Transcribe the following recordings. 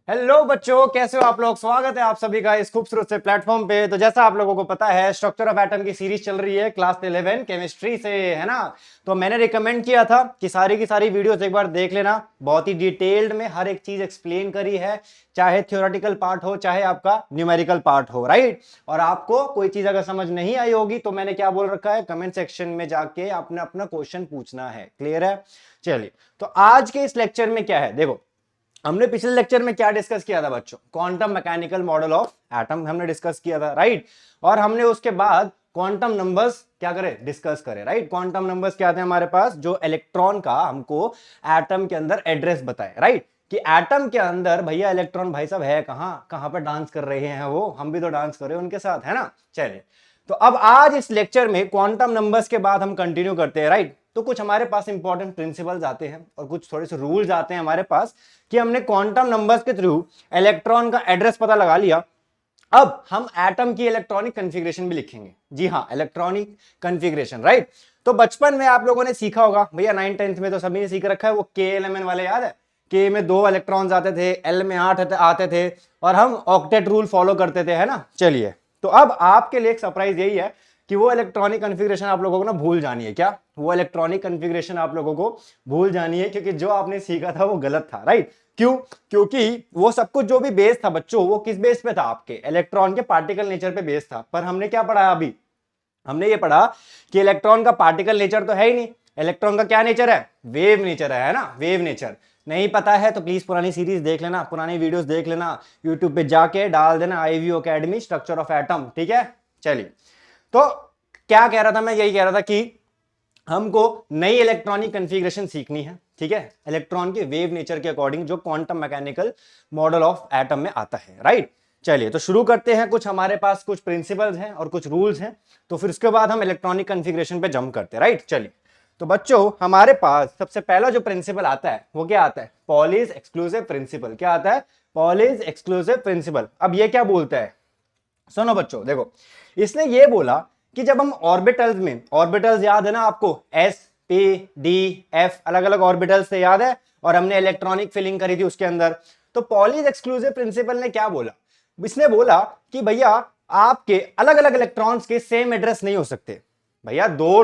Hello बच्चों, कैसे हो आप लोग। स्वागत है आप सभी का इस खूबसूरत से प्लेटफॉर्म पे। तो जैसा आप लोगों को पता है, स्ट्रक्चर ऑफ एटम की सीरीज चल रही है क्लास 11 केमिस्ट्री से, है ना। तो मैंने रिकमेंड किया था कि सारी की सारी वीडियोस एक बार देख लेना। बहुत ही डिटेल्ड में हर एक चीज एक्सप्लेन करी है, चाहे थ्योरेटिकल पार्ट हो चाहे आपका न्यूमेरिकल पार्ट हो, राइट। और आपको कोई चीज अगर समझ नहीं आई होगी तो मैंने क्या बोल रखा है, कमेंट सेक्शन में जाके आपने अपना क्वेश्चन पूछना है। क्लियर है। चलिए, तो आज के इस लेक्चर में क्या है, देखो हमने पिछले लेक्चर में क्या डिस्कस किया था बच्चों, quantum mechanical model of atom हमने डिस्कस किया था, राइट। और हमने उसके बाद क्वांटम नंबर्स क्या करे, डिस्कस करे, राइट। क्वांटम नंबर्स क्या थे हमारे पास, जो इलेक्ट्रॉन का हमको एटम के अंदर एड्रेस बताए, राइट। कि एटम के अंदर भैया इलेक्ट्रॉन भाई साहब है कहां कहां पर डांस कर रहे हैं वो, हम भी तो डांस कर रहे हैं उनके साथ, है ना। चलिए, तो अब आज इस लेक्चर में क्वांटम नंबर्स के बाद हम कंटिन्यू करते हैं, राइट। तो कुछ हमारे पास इंपॉर्टेंट प्रिंसिपल्स आते हैं और कुछ थोड़े से रूल्स आते हैं हमारे पास, कि हमने क्वांटम नंबर्स के थ्रू इलेक्ट्रॉन का एड्रेस पता लगा लिया। अब हम एटम की इलेक्ट्रॉनिक कॉन्फ़िगरेशन भी लिखेंगे। जी हाँ, इलेक्ट्रॉनिक कॉन्फ़िगरेशन, राइट। तो बचपन में आप लोगों ने सीखा होगा भैया, 9th 10th में तो सभी ने सीख रखा है, वो KLMN वाले याद है। के में 2 इलेक्ट्रॉन्स आते थे, एल में 8 आते थे, और हम ऑक्टेट रूल फॉलो करते थे, है ना। चलिए, तो अब आपके लिए एक सरप्राइज यही है कि वो इलेक्ट्रॉनिक कॉन्फ़िगरेशन आप लोगों को ना भूल जानी है। क्या वो इलेक्ट्रॉनिक कॉन्फ़िगरेशन आप लोगों को भूल जानी है, क्योंकि जो आपने सीखा था वो गलत था, राइट। क्यों? क्योंकि वो सब कुछ जो भी बेस था बच्चों, वो किस बेस पे था, आपके इलेक्ट्रॉन के पार्टिकल नेचर पे बेस था। पर हमने क्या पढ़ा अभी, हमने ये पढ़ा कि इलेक्ट्रॉन का पार्टिकल नेचर तो है ही नहीं। इलेक्ट्रॉन का क्या नेचर है, वेव नेचर है ना, वेव नेचर। नहीं पता है तो प्लीज पुरानी सीरीज देख लेना, पुरानी वीडियोस देख लेना, यूट्यूब पे जाके डाल देना IVO academy structure of atom, ठीक है। चलिए, तो क्या कह रहा था मैं, यही कह रहा था कि हमको नई इलेक्ट्रॉनिक कॉन्फ़िगरेशन सीखनी है, ठीक है, इलेक्ट्रॉन के वेव नेचर के अकॉर्डिंग, जो quantum mechanical model of atom में आता है, राइट। चलिए, तो शुरू करते हैं। कुछ हमारे पास कुछ प्रिंसिपल्स हैं और कुछ रूल्स हैं, तो फिर उसके बाद हम इलेक्ट्रॉनिक कॉन्फ़िगरेशन पे जंप करते हैं, राइट। चलिए, तो बच्चों हमारे पास सबसे पहला जो प्रिंसिपल आता है वो क्या आता है, पॉलीज एक्सक्लूसिव प्रिंसिपल। क्या आता है, पॉलीज एक्सक्लूसिव प्रिंसिपल। अब ये क्या बोलता है, सुनो बच्चों, देखो इसने ये बोला कि जब हम ऑर्बिटल्स में, ऑर्बिटल्स याद है ना आपको, S P D F, अलग अलग ऑर्बिटल्स से याद है, और हमने इलेक्ट्रॉनिक फिलिंग करी थी उसके अंदर। तो पॉलीज एक्सक्लूसिव प्रिंसिपल ने क्या बोला, इसने बोला कि भैया आपके अलग अलग इलेक्ट्रॉन्स के सेम एड्रेस नहीं हो सकते। भैया दो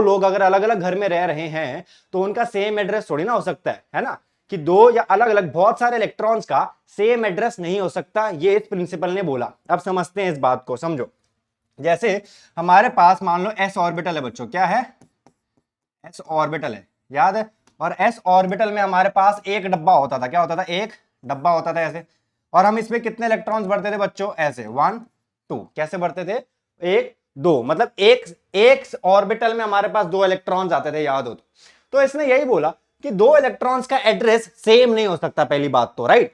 लोग अगर अलग अलग घर में रह रहे हैं तो उनका सेम एड्रेस थोड़ी ना हो सकता है ना। कि दो या अलग अलग बहुत सारे इलेक्ट्रॉन्स का सेम एड्रेस नहीं हो सकता, ये इस प्रिंसिपल ने बोला। अब समझते हैं इस बात को, समझो। जैसे हमारे पास मान लो s ऑर्बिटल है बच्चों, क्या है, s ऑर्बिटल है, याद है। और s ऑर्बिटल में हमारे पास एक डब्बा होता था, क्या होता था, एक डब्बा होता था ऐसे। और हम इसमें कितने इलेक्ट्रॉन्स भरते थे बच्चों, ऐसे 1 2, कैसे भरते थे, 1 2, मतलब एक एक ऑर्बिटल में हमारे पास 2 इलेक्ट्रॉन्स आते थे, याद हो तो इसने यही बोला कि 2 इलेक्ट्रॉन्स का एड्रेस सेम नहीं हो सकता, पहली बात तो, राइट।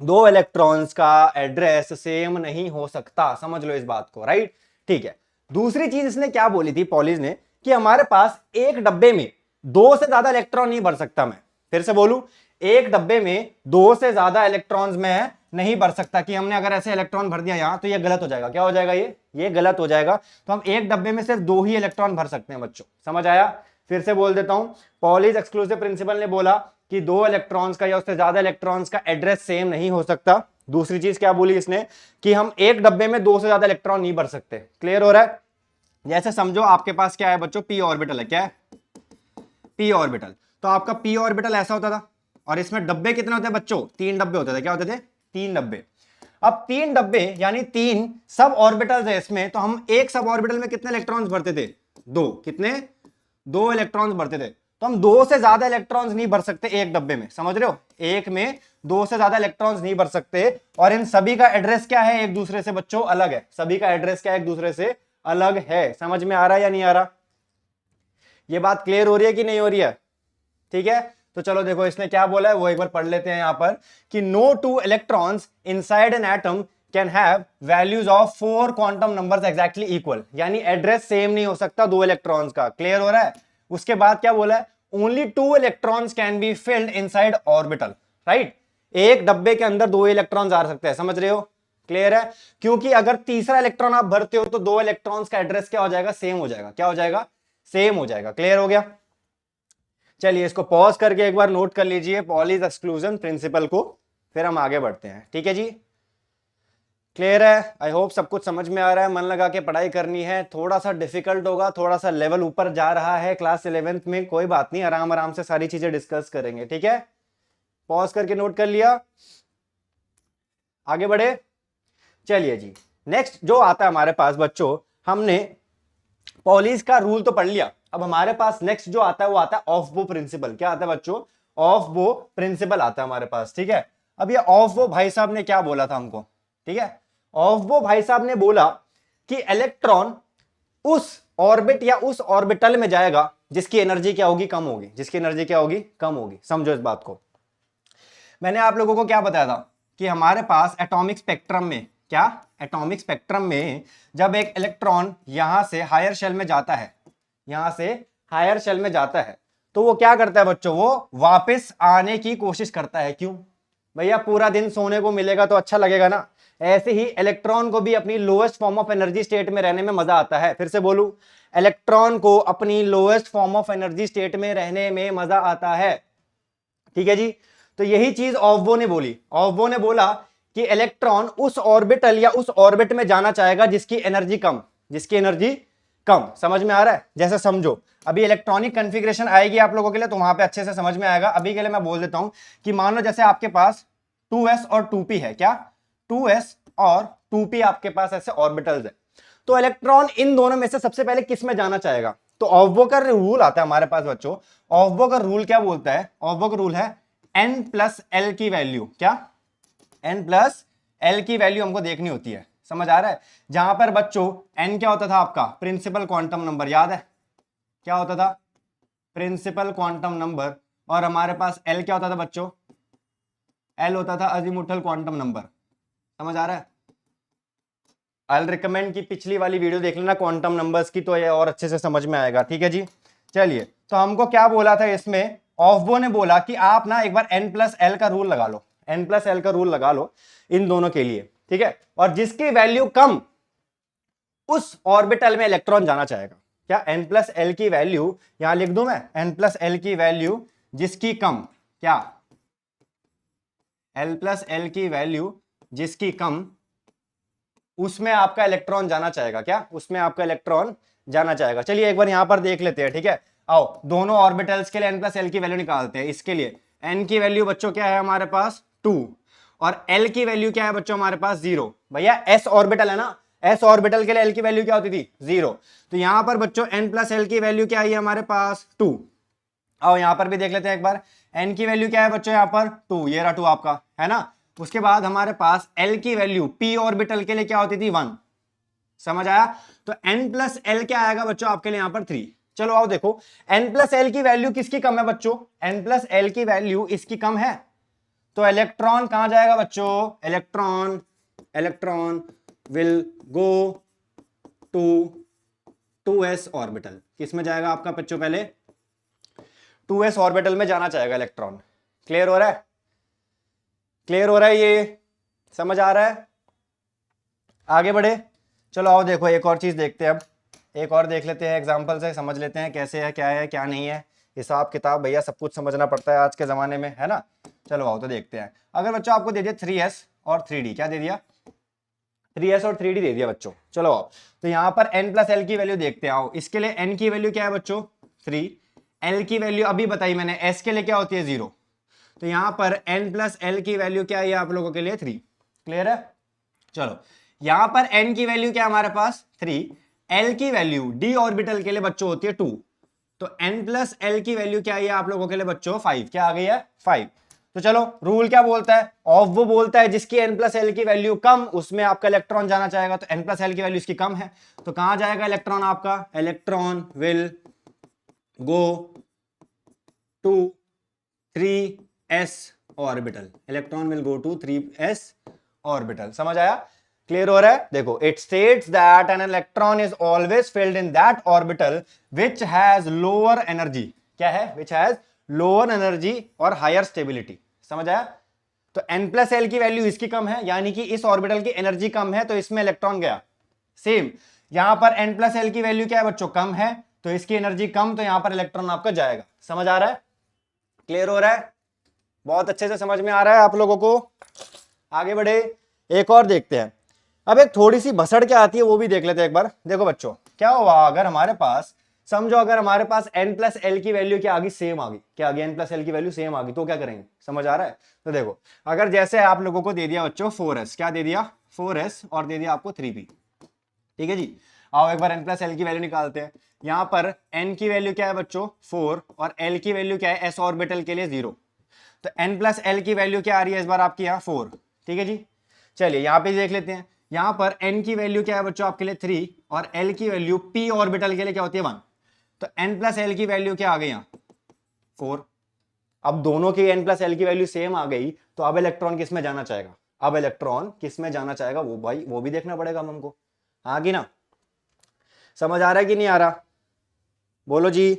2 इलेक्ट्रॉन्स का एड्रेस सेम नहीं हो सकता, समझ लो इस बात को, राइट। ठीक है। दूसरी चीज इसने क्या बोली थी पॉलीज ने, कि हमारे पास एक डब्बे में 2 से ज्यादा इलेक्ट्रॉन नहीं भर सकता मैं। फिर से बोलूं, एक डब्बे में 2 से ज्यादा इलेक्ट्रॉन्स में नहीं भर सकता, कि हमने अगर ऐसे इलेक्ट्रॉन भर दिया यहां तो ये गलत हो जाएगा। क्या हो जाएगा, ये गलत हो जाएगा। तो हम एक डब्बे में सिर्फ 2 ही इलेक्ट्रॉन भर सकते हैं बच्चों, समझ आया। फिर से बोल देता हूं, पॉलीज एक्सक्लूसिव प्रिंसिपल ने बोला कि 2 इलेक्ट्रॉन्स का या उससे ज्यादा इलेक्ट्रॉन्स का एड्रेस सेम नहीं हो सकता। दूसरी चीज क्या बोली इसने, कि हम एक डब्बे में 2 से ज्यादा इलेक्ट्रॉन नहीं भर सकते। क्लियर हो रहा है। जैसे समझो आपके पास क्या है बच्चों, p ऑर्बिटल है, क्या है, p ऑर्बिटल। तो आपका p ऑर्बिटल ऐसा होता था, और इसमें डब्बे कितने होते हैं बच्चों, 3 डब्बे होते थे। क्या होते थे, 3 डब्बे। अब 3 डब्बे यानी 3 सब ऑर्बिटल्स है इसमें, तो हम एक सब ऑर्बिटल में कितने इलेक्ट्रॉन्स भरते थे, 2, कितने, 2 इलेक्ट्रॉन्स भरते थे। तो हम 2 से ज्यादा इलेक्ट्रॉन्स नहीं भर सकते एक डब्बे में, समझ रहे हो, एक में 2 से ज्यादा इलेक्ट्रॉन्स नहीं भर सकते। और इन सभी का एड्रेस क्या है, एक दूसरे से बच्चों अलग है। सभी का एड्रेस क्या है, एक दूसरे से अलग है। समझ में आ रहा है या नहीं आ रहा, ये बात क्लियर हो रही है कि नहीं हो रही है, ठीक है। तो चलो देखो इसने क्या बोला है वो एक बार पढ़ लेते हैं यहां पर, कि no two electrons inside an atom can have values of 4 quantum numbers exactly equal, यानी एड्रेस सेम नहीं हो सकता 2 इलेक्ट्रॉन्स का। क्लियर हो रहा है। उसके बाद क्या बोला है, only 2 electrons can be filled inside orbital, right. एक डब्बे के अंदर 2 इलेक्ट्रॉन्स आ सकते हैं, समझ रहे हो। क्लियर है। क्योंकि अगर तीसरा इलेक्ट्रॉन आप भरते हो तो 2 इलेक्ट्रॉन्स का एड्रेस क्या हो जाएगा, सेम हो जाएगा। क्या हो जाएगा, सेम हो जाएगा। क्लियर हो गया। चलिए इसको पॉज करके एक बार नोट कर लीजिए पॉलीज एक्सक्लूजन प्रिंसिपल को। फिर हम आगे बढ़ते हैं। ठीक है जी, क्लियर है? आई होप सब कुछ समझ में आ रहा है, मन लगा के पढ़ाई करनी है। थोड़ा सा डिफिकल्ट होगा, थोड़ा सा लेवल ऊपर जा रहा है क्लास 11th में, कोई बात नहीं, आराम आराम से सारी चीजें डिस्कस करेंगे। ठीक है, पॉज करके नोट कर लिया, आगे बढ़े। चलिए जी, नेक्स्ट जो आता है हमारे पास बच्चों, हमने पॉलीज का रूल तो पढ़ लिया। अब हमारे पास नेक्स्ट जो आता है वो आता है ऑफ बो प्रिंसिपल। क्या आता है बच्चों? ऑफ बो प्रिंसिपल आता है हमारे पास। ठीक है, अब ये ऑफ बो भाई साहब ने क्या बोला था हमको? ठीक है, ऑफ बो भाई साहब ने बोला कि इलेक्ट्रॉन उस ऑर्बिट या उस ऑर्बिटल में जाएगा जिसकी एनर्जी क्या होगी? कम होगी। जिसकी एनर्जी क्या होगी? कम होगी। समझो इस बात को। मैंने आप लोगों को क्या बताया था कि हमारे पास एटॉमिक स्पेक्ट्रम में, क्या एटॉमिक स्पेक्ट्रम में जब एक इलेक्ट्रॉन यहां से हायर शेल में जाता है, यहां से हायर शेल में जाता है, तो वो क्या करता है बच्चों? वो वापस आने की कोशिश करता है। क्यों भैया? पूरा दिन सोने को मिलेगा तो अच्छा लगेगा ना। ऐसे ही इलेक्ट्रॉन को भी अपनी lowest form of energy state में रहने में मजा आता है। फिर से बोलूं, इलेक्ट्रॉन को अपनी lowest form of energy state में रहने में मजा आता है। ठीक है जी, तो यही चीज ऑफबो ने बोली। ऑफबो ने बोला कि इलेक्ट्रॉन उस ऑर्बिटल या उस ऑर्बिट में जाना चाहेगा जिसकी एनर्जी कम, जिसकी एनर्जी कम। समझ में आ रहा है? जैसे समझो, अभी इलेक्ट्रॉनिक कॉन्फ़िगरेशन आएगी आप लोगों के लिए तो वहां पे अच्छे से समझ में आएगा। अभी के लिए मैं बोल देता हूं कि मान लो जैसे आपके पास 2s और 2p है। क्या? 2s और 2p आपके पास ऐसे ऑर्बिटल्स है, तो इलेक्ट्रॉन इन दोनों में से सबसे पहले किस में जाना चाहेगा? तो ऑफबो का रूल आता है हमारे पास बच्चों। ऑफबो का रूल क्या बोलता है? ऑफबो का रूल है n प्लस एल की वैल्यू। क्या? n प्लस एल की वैल्यू हमको देखनी होती है। समझ आ रहा है? जहां पर बच्चों n क्या होता था आपका? Principal quantum number. याद है क्या होता था? Principal quantum number. और हमारे पास l क्या होता था बच्चों? l होता था अजीमुथल क्वांटम नंबर। समझ आ रहा है? आई रिकमेंड कि पिछली वाली वीडियो देख लेना क्वांटम नंबर्स की, तो ये और अच्छे से समझ में आएगा। ठीक है जी, चलिए, तो हमको क्या बोला था इसमें? ऑफबो ने बोला कि आप ना एक बार n प्लस एल का रूल लगा लो, n प्लस एल का रूल लगा लो इन दोनों के लिए। ठीक है, और जिसकी वैल्यू कम, उस ऑर्बिटल में इलेक्ट्रॉन जाना चाहेगा। क्या? n प्लस एल की वैल्यू यहां लिख दूं मैं, n प्लस एल की वैल्यू जिसकी कम, क्या l प्लस एल की वैल्यू जिसकी कम, उसमें आपका इलेक्ट्रॉन जाना चाहेगा। क्या? उसमें आपका इलेक्ट्रॉन जाना चाहेगा। चलिए एक बार यहां पर देख लेते हैं। ठीक है, आओ दोनों ऑर्बिटल्स के लिए n प्लस एल की वैल्यू निकालते हैं। इसके लिए n की वैल्यू बच्चों क्या है हमारे पास? 2, और l की वैल्यू क्या है बच्चों हमारे पास? 0। भैया s ऑर्बिटल है ना, s ऑर्बिटल के लिए l की वैल्यू क्या होती थी? 0। तो यहां पर बच्चों n प्लस एल की वैल्यू क्या आई है हमारे पास? 2। आओ यहां पर भी देख लेते हैं एक बार, n की वैल्यू क्या है बच्चों? यहां पर 2, ये रहा 2 आपका, है ना। उसके बाद हमारे पास l की वैल्यू p ऑर्बिटल के लिए क्या होती थी? 1। समझ आया? तो n प्लस एल क्या आएगा बच्चों आपके लिए यहां पर? 3। चलो आओ देखो, n प्लस एल की वैल्यू किसकी कम है बच्चों? n प्लस एल की वैल्यू इसकी कम है, तो इलेक्ट्रॉन कहां जाएगा बच्चों? Electron will go to 2s orbital. किस में जाएगा आपका बच्चों? पहले 2s ऑर्बिटल में जाना चाहेगा इलेक्ट्रॉन। क्लियर हो रहा है? क्लियर हो रहा है? ये समझ आ रहा है? आगे बढ़े, चलो आओ देखो एक और चीज देखते हैं। अब एक और देख लेते हैं, एग्जांपल से समझ लेते हैं कैसे है, क्या नहीं है। हिसाब किताब भैया सब कुछ समझना पड़ता है आज के जमाने में, है ना। चलो आओ तो देखते हैं। अगर बच्चों आपको दे दिया 3s और 3d, क्या दे दिया? 3s और 3d दे दिया बच्चों। चलो आओ, तो यहां पर n प्लस एल की वैल्यू देखते हैं। आओ, इसके लिए n की वैल्यू क्या है बच्चों? 3। l की वैल्यू अभी बताई मैंने, s के लिए क्या होती है? 0। तो यहां पर n प्लस एल की वैल्यू क्या है आप लोगों के लिए? 3। क्लियर है? चलो, यहां पर n की वैल्यू क्या है हमारे पास? 3। l की वैल्यू d ऑर्बिटल के लिए बच्चों होती है 2। तो n प्लस एल की वैल्यू क्या है आप लोगों के लिए बच्चों? 5। क्या आ गई है? 5। तो चलो, रूल क्या बोलता है? ऑफ वो बोलता है जिसकी n प्लस एल की वैल्यू कम, उसमें आपका इलेक्ट्रॉन जाना चाहेगा। तो n प्लस एल की वैल्यू इसकी कम है, तो कहां जाएगा इलेक्ट्रॉन आपका? Electron will go to 3s orbital. Electron will go to 3s orbital. समझ आया? क्लियर हो रहा है? देखो, it states that an electron is always filled in that orbital which has lower energy. क्या है? विच हैज लोअर एनर्जी और higher stability. समझ आया? तो n प्लस एल की वैल्यू इसकी कम है, यानी कि इस ऑर्बिटल की एनर्जी कम है, तो इसमें इलेक्ट्रॉन गया। सेम यहां पर n प्लस एल की वैल्यू क्या है बच्चों? कम है, तो इसकी एनर्जी कम, तो यहां पर इलेक्ट्रॉन आपका जाएगा। समझ आ रहा है? क्लियर हो रहा है? बहुत अच्छे से समझ में आ रहा है आप लोगों को? आगे बढ़े, एक और देखते हैं। अब एक थोड़ी सी भसड़ क्या आती है वो भी देख लेते हैं एक बार। देखो बच्चों, क्या हुआ अगर हमारे पास, समझो अगर हमारे पास n प्लस एल की वैल्यू क्या आ गई, सेम आ गई, क्या आ गई, n प्लस एल की वैल्यू सेम आ गई, तो क्या करेंगे, समझ आ रहा है? तो देखो, अगर जैसे आप लोगों को दे दिया बच्चों 4s, क्या दे दिया, 4s, और दे दिया आपको 3p, ठीक है जी। आओ एक बार n प्लस एल की वैल्यू निकालते हैं। यहां पर n की वैल्यू क्या है बच्चों 4, और l की वैल्यू क्या है, s ऑर्बिटल के लिए 0। तो n प्लस एल की वैल्यू क्या आ रही है इस बार आपकी यहाँ 4, ठीक है जी। चलिए यहाँ पे देख लेते हैं, यहाँ पर n की वैल्यू क्या है बच्चों आपके लिए 3, और l की वैल्यू p ऑर्बिटल के लिए क्या होती है 1। तो n प्लस एल की वैल्यू क्या आ गई यहाँ 4। अब दोनों की n प्लस एल की वैल्यू सेम आ गई, तो अब इलेक्ट्रॉन किस में जाना चाहेगा, अब इलेक्ट्रॉन किस में जाना चाहेगा, वो भाई वो भी देखना पड़ेगा हमको, हाँ कि ना? समझ आ रहा है कि नहीं आ रहा, बोलो जी।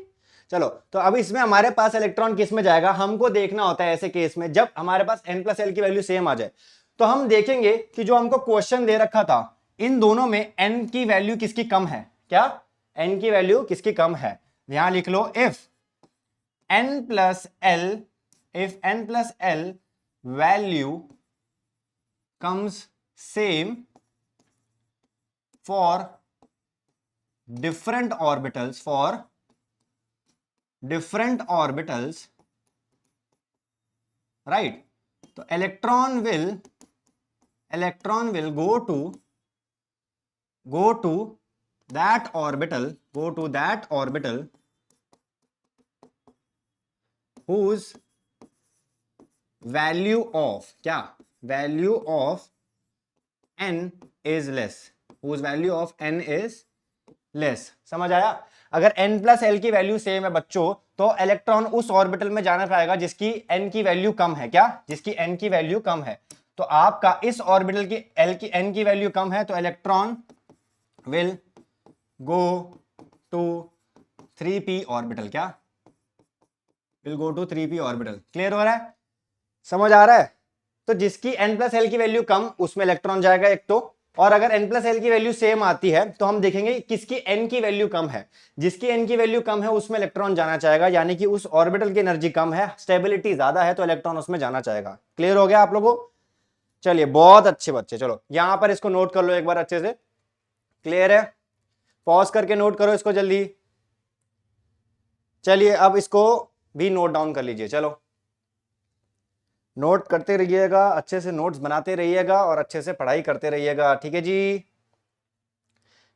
चलो, तो अब इसमें हमारे पास इलेक्ट्रॉन किस में जाएगा हमको देखना होता है। ऐसे केस में जब हमारे पास n प्लस एल की वैल्यू सेम आ जाए, तो हम देखेंगे कि जो हमको क्वेश्चन दे रखा था, इन दोनों में n की वैल्यू किसकी कम है, क्या n की वैल्यू किसकी कम है। यहां लिख लो, if n plus l value comes same for different orbitals, right? तो electron will go to that orbital whose value of n is less, समझ आया? अगर n प्लस एल की वैल्यू सेम है बच्चों, तो इलेक्ट्रॉन उस ऑर्बिटल में जाना पाएगा जिसकी n की वैल्यू कम है, क्या, जिसकी n की वैल्यू कम है। तो आपका इस ऑर्बिटल की n की वैल्यू कम है, तो electron will go to 3p orbital, क्या will go to 3p orbital. Clear हो रहा है, समझ आ रहा है? तो जिसकी n प्लस एल की वैल्यू कम, उसमें इलेक्ट्रॉन जाएगा एक तो, और अगर n प्लस एल की वैल्यू सेम आती है तो हम देखेंगे किसकी n की वैल्यू कम है, जिसकी n की वैल्यू कम है उसमें इलेक्ट्रॉन जाना चाहेगा, यानी कि उस ऑर्बिटल की एनर्जी कम है, स्टेबिलिटी ज्यादा है, तो इलेक्ट्रॉन उसमें जाना चाहेगा। क्लियर हो गया आप लोगों? चलिए, बहुत अच्छे बच्चे, चलो यहां पर इसको नोट कर लो एक बार अच्छे से। क्लियर है? पॉज करके नोट करो इसको जल्दी। चलिए अब इसको भी नोट डाउन कर लीजिए। चलो, नोट करते रहिएगा, अच्छे से नोट्स बनाते रहिएगा और अच्छे से पढ़ाई करते रहिएगा, ठीक है जी?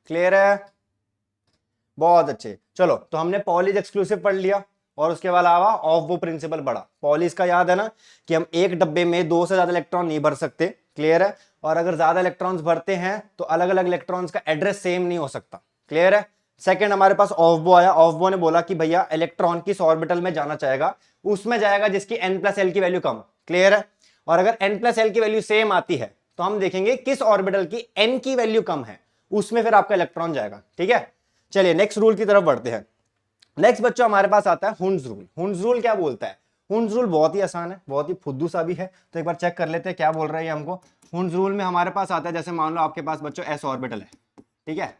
क्लियर है? बहुत अच्छे। चलो, तो हमने पॉलीज एक्सक्लूसिव पढ़ लिया, और उसके अलावा ऑफ वो प्रिंसिपल पढ़ा। पॉलीज का याद है ना कि हम एक डब्बे में 2 से ज्यादा इलेक्ट्रॉन नहीं भर सकते। क्लियर है? और अगर ज्यादा इलेक्ट्रॉन्स भरते हैं तो अलग अलग इलेक्ट्रॉन्स का एड्रेस सेम नहीं हो सकता। क्लियर है? सेकंड, हमारे पास ऑफबो आया। ऑफबो ने बोला कि भैया इलेक्ट्रॉन किस ऑर्बिटल में जाना चाहेगा, उसमें जाएगा जिसकी n प्लस एल की वैल्यू कम। क्लियर है? और अगर n प्लस एल की वैल्यू सेम आती है तो हम देखेंगे किस ऑर्बिटल की n की वैल्यू कम है, उसमें फिर आपका इलेक्ट्रॉन जाएगा। ठीक है? चलिए नेक्स्ट रूल की तरफ बढ़ते हैं। नेक्स्ट बच्चों हमारे पास आता है हुंस रूल। हुंस रूल क्या बोलता है? हुंस रूल बहुत ही आसान है, बहुत ही फुद्दू सा भी है, तो एक बार चेक कर लेते हैं क्या बोल रहा है ये हमको। हुंस रूल में हमारे पास आता है, जैसे मान लो आपके पास बच्चों एस ऑर्बिटल है, ठीक है,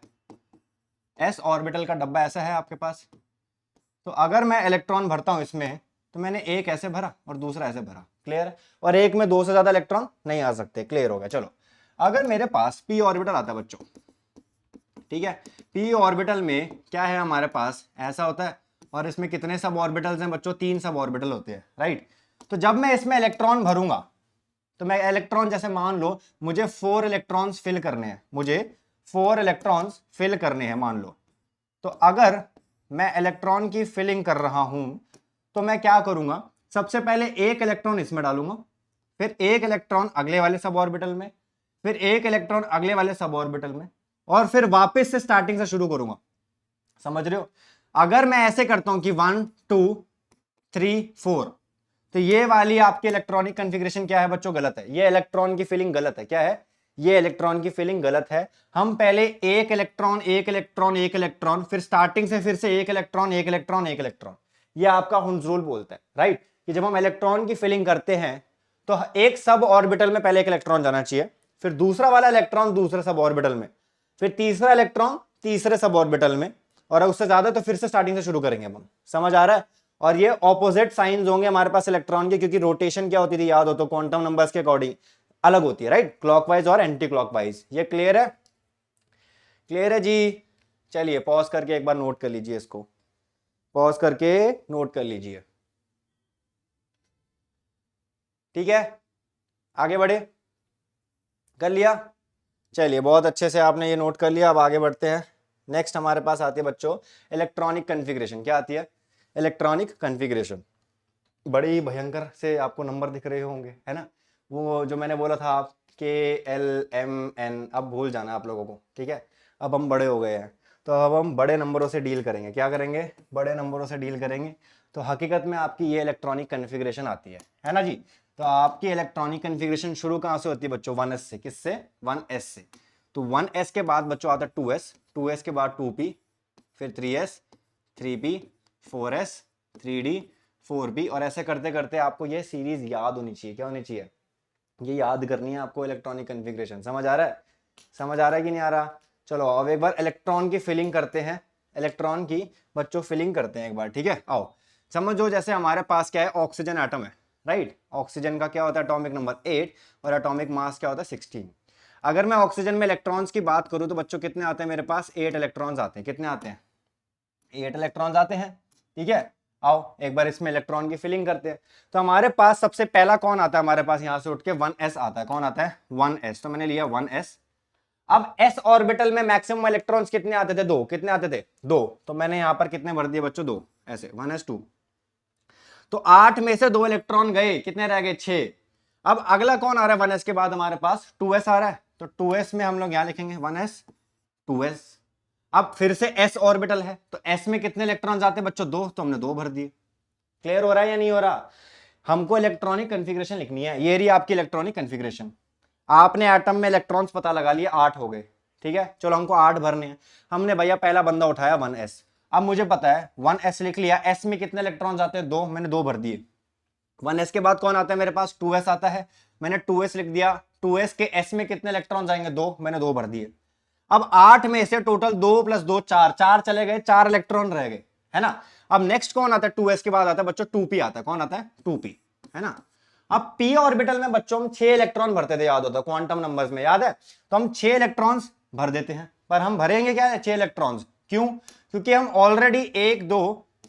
एस ऑर्बिटल का डब्बा ऐसा है आपके पास। तो अगर मैं इलेक्ट्रॉन भरता हूं इसमें, तो मैंने एक ऐसे भरा और दूसरा ऐसे भरा। क्लियर है? और एक में 2 से ज्यादा इलेक्ट्रॉन नहीं आ सकते। क्लियर हो गया? चलो, अगर मेरे पास पी ऑर्बिटल आता है बच्चों, ठीक है, पी ऑर्बिटल में क्या है हमारे पास, ऐसा होता है, और इसमें कितने सब ऑर्बिटल्स हैं बच्चों? 3 सब ऑर्बिटल होते हैं, राइट? तो जब मैं इसमें इलेक्ट्रॉन भरूंगा, तो मैं इलेक्ट्रॉन, जैसे मान लो मुझे 4 इलेक्ट्रॉन्स फिल करने हैं, मुझे 4 इलेक्ट्रॉन्स फिल करने हैं मान लो। तो अगर मैं इलेक्ट्रॉन की फिलिंग कर रहा हूं, तो मैं क्या करूंगा, सबसे पहले एक इलेक्ट्रॉन इसमें डालूंगा, फिर एक इलेक्ट्रॉन अगले वाले सब ऑर्बिटल में, फिर एक इलेक्ट्रॉन अगले वाले सब ऑर्बिटल में, और फिर वापस से स्टार्टिंग से शुरू करूंगा। समझ रहे हो? अगर मैं ऐसे करता हूं कि 1 2 3 4, तो ये वाली आपकी इलेक्ट्रॉनिक कॉन्फ़िगरेशन क्या है बच्चों? गलत है। ये इलेक्ट्रॉन की फिलिंग गलत है। क्या है? ये इलेक्ट्रॉन की फिलिंग गलत है। हम पहले एक इलेक्ट्रॉन एक इलेक्ट्रॉन एक इलेक्ट्रॉन, फिर स्टार्टिंग से फिर से एक इलेक्ट्रॉन एक इलेक्ट्रॉन एक इलेक्ट्रॉन, ये आपका हुंस रूल बोलता है, राइट? कि जब हम इलेक्ट्रॉन की फिलिंग करते हैं तो एक सब ऑर्बिटल में पहले एक इलेक्ट्रॉन जाना चाहिए, फिर दूसरा वाला इलेक्ट्रॉन दूसरे सब ऑर्बिटल में, फिर तीसरा इलेक्ट्रॉन तीसरे सब ऑर्बिटल में, और उससे ज्यादा तो फिर से स्टार्टिंग से शुरू करेंगे हम। समझ आ रहा है? और ये ऑपोजिट साइंस होंगे हमारे पास इलेक्ट्रॉन के, क्योंकि रोटेशन क्या होती थी याद हो तो, क्वांटम नंबर्स के अकॉर्डिंग अलग होती है, राइट, क्लॉकवाइज और एंटी क्लॉकवाइज। ये क्लियर है? क्लियर है जी? चलिए पॉज करके एक बार नोट कर लीजिए, इसको पॉज करके नोट कर लीजिए, ठीक है, आगे बढ़े, कर लिया? चलिए बहुत अच्छे से आपने ये नोट कर लिया। अब आगे बढ़ते हैं। नेक्स्ट हमारे पास आती है बच्चों इलेक्ट्रॉनिक कॉन्फ़िगरेशन। क्या आती है? Electronic configuration. बड़ी भयंकर से आपको नंबर दिख रहे होंगे, है ना, वो जो मैंने बोला था आप KLMN, अब भूल जाना आप लोगों को, ठीक है। अब हम बड़े हो गए हैं, तो अब हम बड़े नंबरों से डील करेंगे। क्या करेंगे? बड़े नंबरों से डील करेंगे। तो हकीकत में आपकी ये इलेक्ट्रॉनिक कॉन्फ़िगरेशन आती है ना जी। तो आपकी इलेक्ट्रॉनिक कॉन्फ़िगरेशन शुरू कहाँ से होती है बच्चों? 1s से। किससे? 1s से। तो 1s के बाद बच्चों आता है 2s, 2s के बाद 2p, फिर 3s, 3p, 4s, 3d, 4b, और ऐसे करते करते आपको ये सीरीज याद होनी चाहिए। क्या होनी चाहिए? ये याद करनी है आपको इलेक्ट्रॉनिक कॉन्फ़िगरेशन। समझ आ रहा है? समझ आ रहा है कि नहीं आ रहा? चलो अब एक बार इलेक्ट्रॉन की फिलिंग करते हैं। इलेक्ट्रॉन की बच्चों फिलिंग करते हैं एक बार, ठीक है। आओ समझो, जैसे हमारे पास क्या है, ऑक्सीजन एटम है, राइट। ऑक्सीजन का क्या होता है? एटॉमिक नंबर 8, और एटॉमिक मास क्या होता है? 16। अगर मैं ऑक्सीजन में इलेक्ट्रॉन्स की बात करूं तो बच्चों कितने आते हैं मेरे पास? 8 इलेक्ट्रॉन्स आते हैं। कितने आते हैं? 8 इलेक्ट्रॉन्स आते हैं, ठीक है। आओ एक बार इसमें इलेक्ट्रॉन की फिलिंग करते हैं। तो हमारे पास सबसे पहला कौन आता है हमारे पास? यहां से उठ के 1s आता है। कौन आता है? 1s। तो मैंने लिया 1s। अब s ऑर्बिटल में मैक्सिमम इलेक्ट्रॉन्स कितने आते थे? 2। कितने आते थे? 2। तो मैंने यहां पर कितने भर दिए बच्चों? 2। ऐसे 1s2। तो 8 में से 2 इलेक्ट्रॉन गए, कितने रह गए? 6। अब अगला कौन आ रहा है 1s के बाद? हमारे पास 2s आ रहा है। तो 2s में हम लोग यहां लिखेंगे 1s 2s। अब फिर से s ऑर्बिटल है, तो s में कितने इलेक्ट्रॉन्स आते हैं बच्चों? 2। तो हमने 2 भर दिए। क्लियर हो रहा है या नहीं हो रहा? हमको इलेक्ट्रॉनिक कॉन्फ़िगरेशन लिखनी है। ये रही आपकी इलेक्ट्रॉनिक कॉन्फ़िगरेशन। आपने एटम में इलेक्ट्रॉन्स पता लगा लिए, 8 हो गए, ठीक है। चलो हमको 8 भरने हैं। हमने भैया पहला बंदा उठाया 1s। अब मुझे पता है 1s लिख लिया। s में कितने इलेक्ट्रॉन्स आते हैं? 2। मैंने 2 भर दिए। 1s के बाद कौन आता है मेरे पास? 2s आता है। मैंने 2s लिख दिया। 2s के s में कितने इलेक्ट्रॉन्स आएंगे? 2। मैंने 2 भर दिए। अब 8 में से टोटल 2 + 2 4, 4 चले गए, 4 इलेक्ट्रॉन रह गए, है ना। अब नेक्स्ट कौन आता है? 2s के बाद आता है बच्चों 2p आता है। कौन आता है? 2p, है ना। अब p ऑर्बिटल में बच्चों हम 6 इलेक्ट्रॉन भरते थे, याद होता है क्वांटम नंबर्स में, याद है। तो हम 6 इलेक्ट्रॉन्स भर देते हैं, पर हम भरेंगे क्या है? 6 इलेक्ट्रॉन्स। क्यों? क्योंकि हम ऑलरेडी 1 2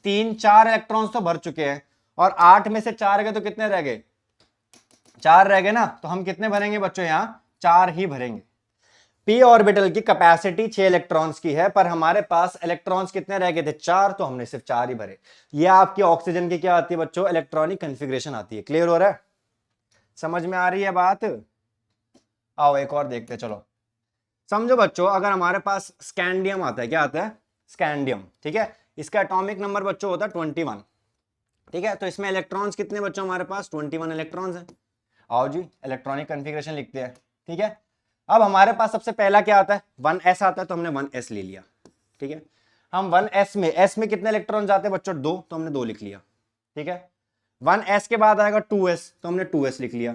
3 4 इलेक्ट्रॉन्स तो भर चुके हैं, और 8 में से 4 गए तो कितने रह गए? 4 रह गए ना। तो हम कितने भरेंगे बच्चों? यहां 4 ही भरेंगे। p ऑर्बिटल की कैपेसिटी 6 इलेक्ट्रॉन्स की है, पर हमारे पास इलेक्ट्रॉन्स कितने रह गए थे? 4। तो हमने सिर्फ 4 ही भरे। ये आपकी ऑक्सीजन की क्या आती है बच्चों? इलेक्ट्रॉनिक कॉन्फ़िगरेशन आती है। क्लियर हो रहा है? समझ में आ रही है बात? आओ एक और देखते हैं। चलो समझो बच्चों, अगर हमारे पास स्कैंडियम आता है। क्या आता है? स्कैंडियम, ठीक है। इसका एटॉमिक नंबर बच्चों होता है 21, ठीक है। तो इसमें इलेक्ट्रॉन्स कितने बच्चों हमारे पास? 21 इलेक्ट्रॉन्स हैं। आओ जी इलेक्ट्रॉनिक कॉन्फ़िगरेशन लिखते हैं, ठीक है। अब हमारे पास सबसे पहला क्या आता है? 1s आता है। तो हमने 1s ले लिया, ठीक है। हम 1s में, s में कितने इलेक्ट्रॉन जाते हैं बच्चों? 2। तो हमने 2 लिख लिया, ठीक है। 1s के बाद आएगा 2s, तो हमने 2s लिख लिया।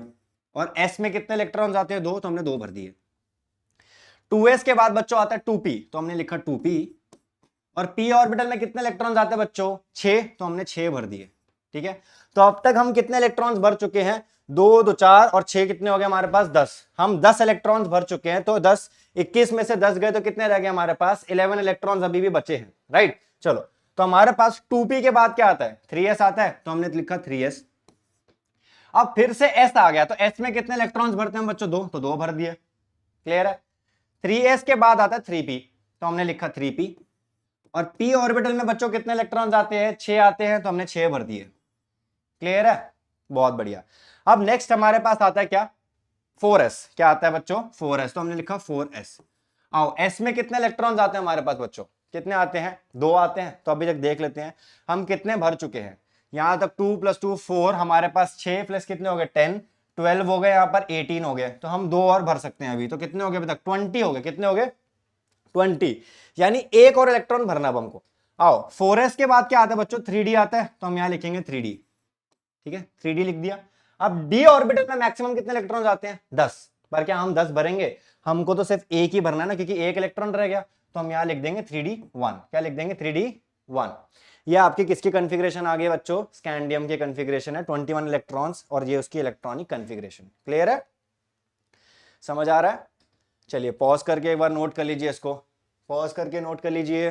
और s में कितने इलेक्ट्रॉन आते हैं? 2। तो हमने 2 भर दिए। 2s के बाद बच्चों आता है 2p, तो हमने लिखा 2p। और p ऑर्बिटल में कितने इलेक्ट्रॉन्स आते हैं बच्चों? 6। तो हमने 6 भर दिए, ठीक है। तो अब तक हम कितने इलेक्ट्रॉन्स भर चुके हैं? 2 2 4 और 6 कितने हो गए हमारे पास? 10। हम 10 इलेक्ट्रॉन्स भर चुके हैं। तो 10 21 में से 10 गए तो कितने रह गए हमारे पास? 11 इलेक्ट्रॉन्स अभी भी बचे हैं, राइट। चलो तो हमारे पास 2p के बाद क्या आता है? 3s आता है। तो हमने लिखा 3s। अब फिर से s आ गया, तो s में कितने इलेक्ट्रॉन्स भरते हैं बच्चों? 2। तो 2 भर दिए। क्लियर है? 3s के बाद आता है 3p, तो हमने लिखा 3p। और p ऑर्बिटल में बच्चों कितने इलेक्ट्रॉन्स आते हैं? 6 आते हैं। तो हमने 6 भर दिए। क्लियर है? बहुत बढ़िया। अब नेक्स्ट हमारे पास आता है क्या? 4s। क्या आता है बच्चों? 4s। तो हमने लिखा 4s। आओ s में कितने इलेक्ट्रॉन्स आते हैं हमारे पास बच्चों? कितने आते हैं? 2 आते हैं। तो अभी तक देख लेते हैं हम कितने भर चुके हैं। यहां तक 2 + 2 4, हमारे पास 6 प्लस कितने हो गए? 10, 12 हो गए, यहां पर 18 हो गए। तो हम 2 और भर सकते हैं अभी। तो कितने हो गए अभी तक? 20 हो गए। कितने हो गए? 20। यानी एक और इलेक्ट्रॉन भरना अब हमको। आओ 4s के बाद क्या आता है बच्चों? 3d आता है। तो हम यहां लिखेंगे 3d, ठीक है। 3d लिख दिया। अब d ऑर्बिटल में मैक्सिमम कितने इलेक्ट्रॉन आते हैं? 10। पर क्या हम 10 भरेंगे? हमको तो सिर्फ एक ही भरना है ना, क्योंकि एक इलेक्ट्रॉन रह गया। तो हम यहां लिख देंगे 3d1। क्या लिख देंगे? 3d1। ये आपकी किसकी कॉन्फ़िगरेशन आ गई बच्चों? स्कैंडियम की कॉन्फ़िगरेशन है, 21 इलेक्ट्रॉन्स, और ये उसकी इलेक्ट्रॉनिक कॉन्फ़िगरेशन। क्लियर है? समझ आ रहा है? चलिए पॉज करके एक बार नोट कर लीजिए, इसको पॉज करके नोट कर लीजिए,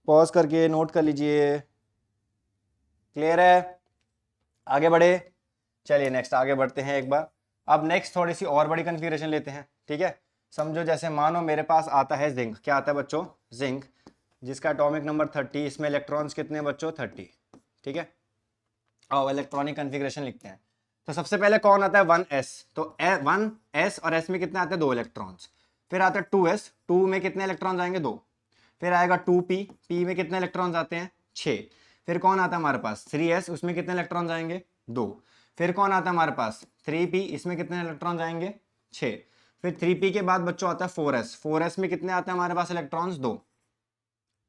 पॉज करके नोट कर लीजिए। क्लियर है? आगे बढ़े। चलिए नेक्स्ट आगे बढ़ते हैं एक बार। अब नेक्स्ट थोड़ी सी और बड़ी कन्फिग्रेशन लेते हैं, ठीक है। समझो जैसे मानो मेरे पास आता है जिंक, क्या आता है बच्चों? जिंक, जिसका एटॉमिक नंबर 30, इसमें इलेक्ट्रॉन्स कितने बच्चों? 30, ठीक है। और इलेक्ट्रॉनिक कन्फिग्रेशन लिखते हैं। तो सबसे पहले कौन आता है? 1s। तो 1s और s में कितने आते हैं? 2 इलेक्ट्रॉन्स। फिर आता है 2s, 2 में कितने इलेक्ट्रॉन्स आएंगे? 2। फिर आएगा 2p, p में कितने इलेक्ट्रॉन्स आते हैं? 6। फिर कौन आता है हमारे पास? 3s, उसमें कितने इलेक्ट्रॉन्स आएंगे? 2। फिर कौन आता है हमारे पास? 3p, इसमें कितने इलेक्ट्रॉन्स आएंगे? 6। फिर 3p के बाद बच्चों आता है 4s, 4s में कितने आते हैं हमारे पास इलेक्ट्रॉन्स? 2।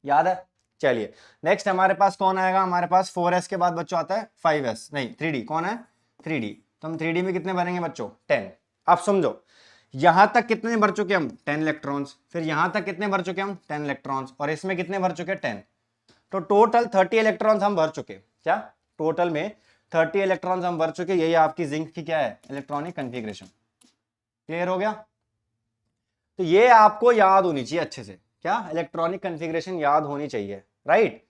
याद है? चलिए नेक्स्ट हमारे पास कौन आएगा? हमारे पास 4s के बाद बच्चों आता है 5s, नहीं 3d। कौन है? 3d। तो हम 3d में कितने भरेंगे बच्चों? 10। अब समझो यहां तक कितने भर चुके हम? 10 इलेक्ट्रॉन्स। फिर यहां तक कितने भर चुके हम? 10 इलेक्ट्रॉन्स। और इसमें कितने भर चुके? 10। तो टोटल 30 इलेक्ट्रॉन्स हम भर चुके। क्या? टोटल में 30 इलेक्ट्रॉन्स हम भर चुके। यही आपकी जिंक की क्या है? Electronic configuration. क्लियर हो गया? तो ये आपको याद होनी चाहिए अच्छे से। क्या? इलेक्ट्रॉनिक कन्फिग्रेशन याद होनी चाहिए, राइट।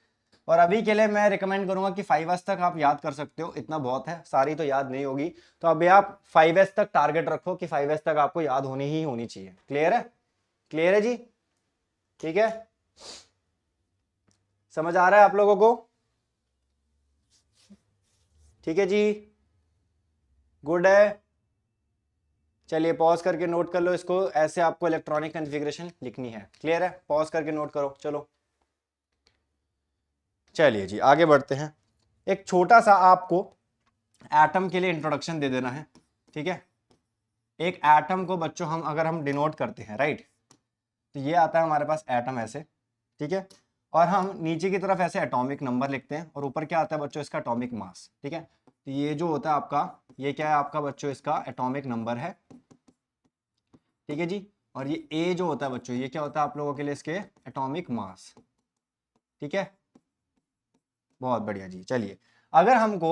और अभी के लिए मैं रिकमेंड करूंगा कि 5s तक आप याद कर सकते हो, इतना बहुत है, सारी तो याद नहीं होगी। तो अभी आप 5s तक टारगेट रखो कि 5s तक आपको याद होनी ही होनी चाहिए। क्लियर है? क्लियर है जी? ठीक है, समझ आ रहा है आप लोगों को? ठीक है जी, गुड है। चलिए पॉज करके नोट कर लो इसको, ऐसे आपको इलेक्ट्रॉनिक कन्फिग्रेशन लिखनी है। क्लियर है? पॉज करके नोट करो। चलो चलिए जी आगे बढ़ते हैं। एक छोटा सा आपको एटम के लिए इंट्रोडक्शन दे देना है, ठीक है। एक एटम को बच्चों हम अगर हम डिनोट करते हैं, राइट, तो ये आता है हमारे पास एटम ऐसे, ठीक है। और हम नीचे की तरफ ऐसे एटॉमिक नंबर लिखते हैं, और ऊपर क्या आता है बच्चों? इसका एटॉमिक मास, ठीक है। तो ये जो होता है आपका, ये क्या है आपका बच्चों? इसका एटॉमिक नंबर है, ठीक है जी। और ये ए जो होता है बच्चों, ये क्या होता है आप लोगों के लिए? इसके एटॉमिक मास, ठीक है। बहुत बढ़िया जी। चलिए अगर हमको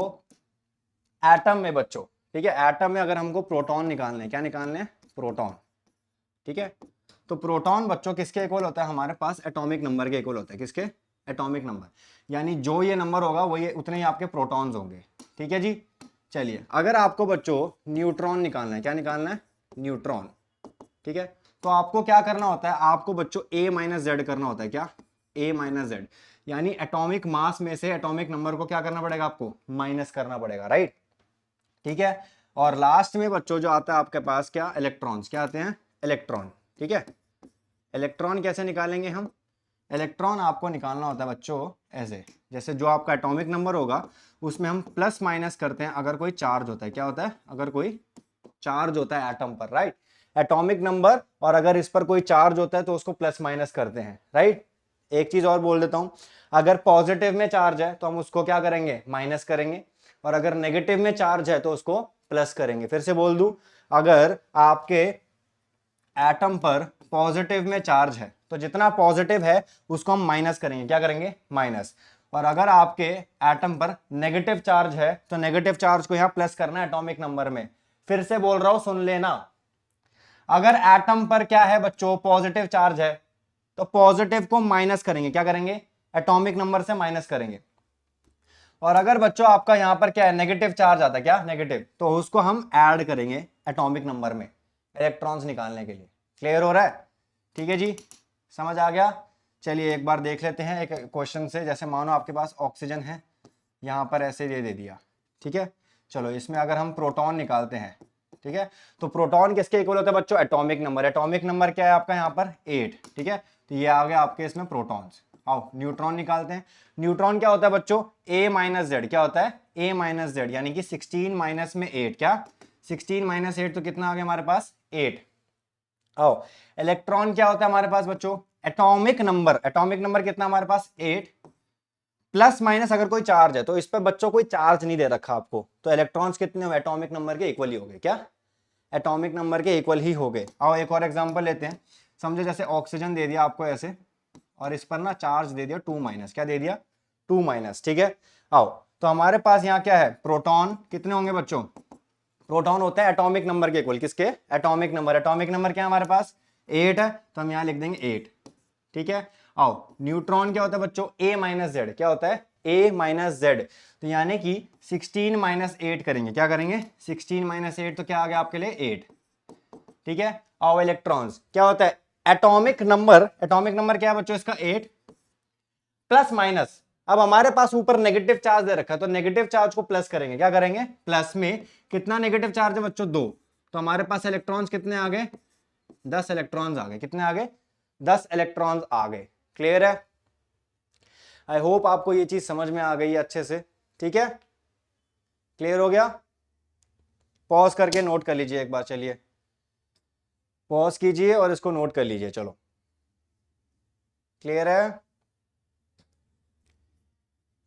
एटम में बच्चों, ठीक है, एटम में अगर हमको प्रोटॉन निकालने हैं, क्या निकालने हैं? प्रोटॉन, ठीक है। तो प्रोटॉन बच्चों किसके इक्वल होता है? हमारे पास एटॉमिक नंबर के इक्वल होता है। किसके? एटॉमिक नंबर, यानी जो ये नंबर होगा वो ये उतने ही आपके प्रोटॉन्स होंगे, ठीक है जी। चलिए अगर आपको बच्चों न्यूट्रॉन निकालना है, क्या निकालना है? न्यूट्रॉन, ठीक है। तो आपको क्या करना होता है? आपको बच्चों a माइनस जेड करना होता है। क्या? a माइनस जेड, यानी एटॉमिक मास में से एटॉमिक नंबर को क्या करना पड़ेगा? आपको माइनस करना पड़ेगा, राइट, ठीक है। और लास्ट में बच्चों जो आता है आपके पास, क्या? इलेक्ट्रॉन्स। क्या आते हैं? इलेक्ट्रॉन, ठीक है। इलेक्ट्रॉन कैसे निकालेंगे हम? इलेक्ट्रॉन आपको निकालना होता है बच्चों ऐसे, जैसे जो आपका एटॉमिक नंबर होगा उसमें हम प्लस माइनस करते हैं अगर कोई चार्ज होता है। क्या होता है? अगर कोई चार्ज होता है एटम पर, राइट, एटॉमिक नंबर, और अगर इस पर कोई चार्ज होता है तो उसको प्लस माइनस करते हैं, राइट। एक चीज और बोल देता हूं, अगर पॉजिटिव में चार्ज है तो हम उसको क्या करेंगे? माइनस करेंगे, और अगर नेगेटिव में चार्ज है तो उसको प्लस करेंगे। फिर से बोल दूं, अगर आपके एटम पर पॉजिटिव में चार्ज है तो जितना पॉजिटिव है उसको हम माइनस करेंगे। क्या करेंगे? माइनस। और अगर आपके एटम पर नेगेटिव चार्ज है तो नेगेटिव चार्ज को यहां प्लस करना है एटॉमिक नंबर में। फिर से बोल रहा हूं, सुन लेना, अगर एटम पर क्या है बच्चों? पॉजिटिव चार्ज है तो पॉजिटिव को माइनस करेंगे। क्या करेंगे? एटॉमिक नंबर से माइनस करेंगे। और अगर बच्चों आपका यहां पर क्या है? नेगेटिव चार्ज आता है, क्या? नेगेटिव, तो उसको हम ऐड करेंगे एटॉमिक नंबर में इलेक्ट्रॉन्स निकालने के लिए। क्लियर हो रहा है? ठीक है जी, समझ आ गया? चलिए एक बार देख लेते हैं एक क्वेश्चन से। जैसे मानो आपके पास ऑक्सीजन है, यहां पर ऐसे दे दिया, ठीक है। चलो इसमें अगर हम प्रोटॉन निकालते हैं, ठीक है, तो प्रोटॉन किसके इक्वल होता है बच्चों? Atomic number. एटॉमिक नंबर क्या है आपका यहाँ पर? 8, ठीक है। तो ये आ गया आपके इसमें प्रोटॉन्स। आओ न्यूट्रॉन निकालते हैं। न्यूट्रॉन क्या होता है बच्चों? a minus Z. क्या होता है? a माइनस जेड, यानी कि 16 माइनस में 8। क्या? 16 माइनस 8 तो कितना आ गया हमारे पास? 8। आओ इलेक्ट्रॉन क्या होता है हमारे पास बच्चों? Atomic number. एटॉमिक नंबर कितना हमारे पास? 8। प्लस माइनस अगर कोई चार्ज है तो इस पर बच्चों कोई चार्ज नहीं दे रखा आपको, तो इलेक्ट्रॉन्स कितने हुए? एटॉमिक नंबर के इक्वल ही हो गए। क्या? एटॉमिक नंबर के इक्वल ही हो गए। आओ एक और एग्जांपल लेते हैं। समझो जैसे ऑक्सीजन दे दिया आपको ऐसे, और इस पर ना चार्ज दे दिया 2 माइनस। क्या दे दिया? 2 माइनस, ठीक है। आओ तो हमारे पास यहाँ क्या है? प्रोटॉन कितने होंगे बच्चों? प्रोटॉन होता है एटॉमिक नंबर के इक्वल, किसके? Atomic number. एटॉमिक नंबर क्या है हमारे पास? 8 है, तो हम यहां लिख देंगे 8। ठीक है, आओ न्यूट्रॉन क्या होता है बच्चों? a minus Z. क्या होता है? a minus Z. तो यानी कि 16 माइनस 8 करेंगे, क्या करेंगे? 16 माइनस 8, तो क्या आ गया आपके लिए? 8। ठीक है, आओ इलेक्ट्रॉन्स क्या होता है? Atomic number. एटॉमिक नंबर क्या है बच्चों इसका? 8 प्लस माइनस। अब हमारे पास ऊपर नेगेटिव चार्ज दे रखा है, तो नेगेटिव चार्ज को प्लस करेंगे। क्या करेंगे? प्लस में कितना नेगेटिव चार्ज है बच्चों? 2। तो हमारे पास इलेक्ट्रॉन्स कितने आ गए? 10 इलेक्ट्रॉन्स आ गए। कितने आ गए? 10 इलेक्ट्रॉन्स आ गए। क्लियर है? आई होप आपको ये चीज समझ में आ गई है अच्छे से। ठीक है, क्लियर हो गया? पॉज करके नोट कर लीजिए एक बार। चलिए पॉज कीजिए और इसको नोट कर लीजिए। चलो, क्लियर है?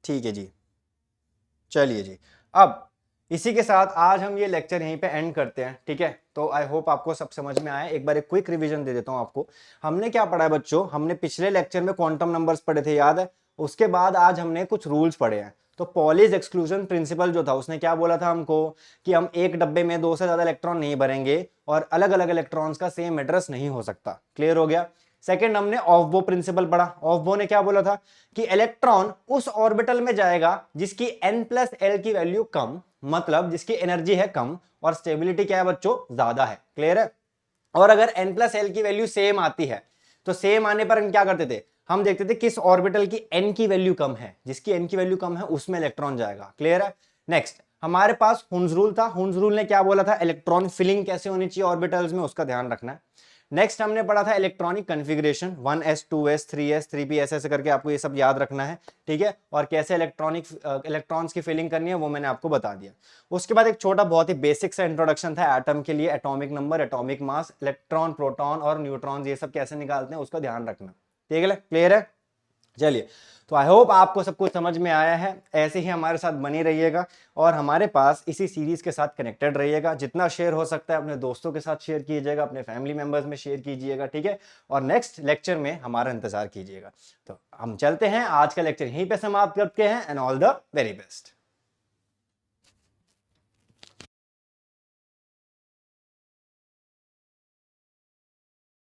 ठीक है जी, चलिए जी। अब इसी के साथ आज हम ये लेक्चर यहीं पे एंड करते हैं। ठीक है, तो आई होप आपको सब समझ में आया। एक बार एक क्विक रिवीजन दे देता हूं आपको। हमने क्या पढ़ा है बच्चों? हमने पिछले लेक्चर में क्वांटम नंबर्स पढ़े थे, याद है? उसके बाद आज हमने कुछ रूल्स पढ़े हैं। तो पॉलीज एक्सक्लूजन प्रिंसिपल जो था, उसने क्या बोला था हमको? कि हम एक डब्बे में 2 से ज्यादा इलेक्ट्रॉन नहीं भरेंगे और अलग अलग इलेक्ट्रॉन्स का सेम एड्रेस नहीं हो सकता। क्लियर हो गया? सेकंड, हमने ऑफबो प्रिंसिपल पढ़ा। ऑफबो ने क्या बोला था? कि इलेक्ट्रॉन उस ऑर्बिटल में जाएगा जिसकी n+l की वैल्यू कम, मतलब जिसकी एनर्जी है कम और स्टेबिलिटी क्या है बच्चों? ज्यादा है। क्लियर है? और अगर n+l की वैल्यू सेम आती है, तो सेम आने पर हम क्या करते थे? हम देखते थे किस ऑर्बिटल की n की वैल्यू कम है। जिसकी n की वैल्यू कम है उसमें इलेक्ट्रॉन जाएगा। क्लियर है? नेक्स्ट हमारे पास हुन्स रूल था। हुन्स रूल ने क्या बोला था? इलेक्ट्रॉन फिलिंग कैसे होनी चाहिए ऑर्बिटल्स में, उसका ध्यान रखना है। नेक्स्ट हमने पढ़ा था electronic configuration, 1s 2s 3s 3p ऐसे करके आपको ये सब याद रखना है। ठीक है, और कैसे इलेक्ट्रॉन्स की फिलिंग करनी है वो मैंने आपको बता दिया। उसके बाद एक छोटा बहुत ही बेसिक सा इंट्रोडक्शन था एटम के लिए, atomic number, atomic mass, electron, proton और न्यूट्रॉन ये सब कैसे निकालते हैं उसका ध्यान रखना। ठीक है, क्लियर है? चलिए, तो आई होप आपको सब कुछ समझ में आया है। ऐसे ही हमारे साथ बनी रहिएगा और हमारे पास इसी सीरीज के साथ कनेक्टेड रहिएगा। जितना शेयर हो सकता है अपने दोस्तों के साथ शेयर कीजिएगा, अपने फैमिली मेंबर्स में शेयर कीजिएगा। ठीक है, और नेक्स्ट लेक्चर में हमारा इंतजार कीजिएगा। तो हम चलते हैं, आज का लेक्चर यहीं पे समाप्त करते हैं। And all the very best.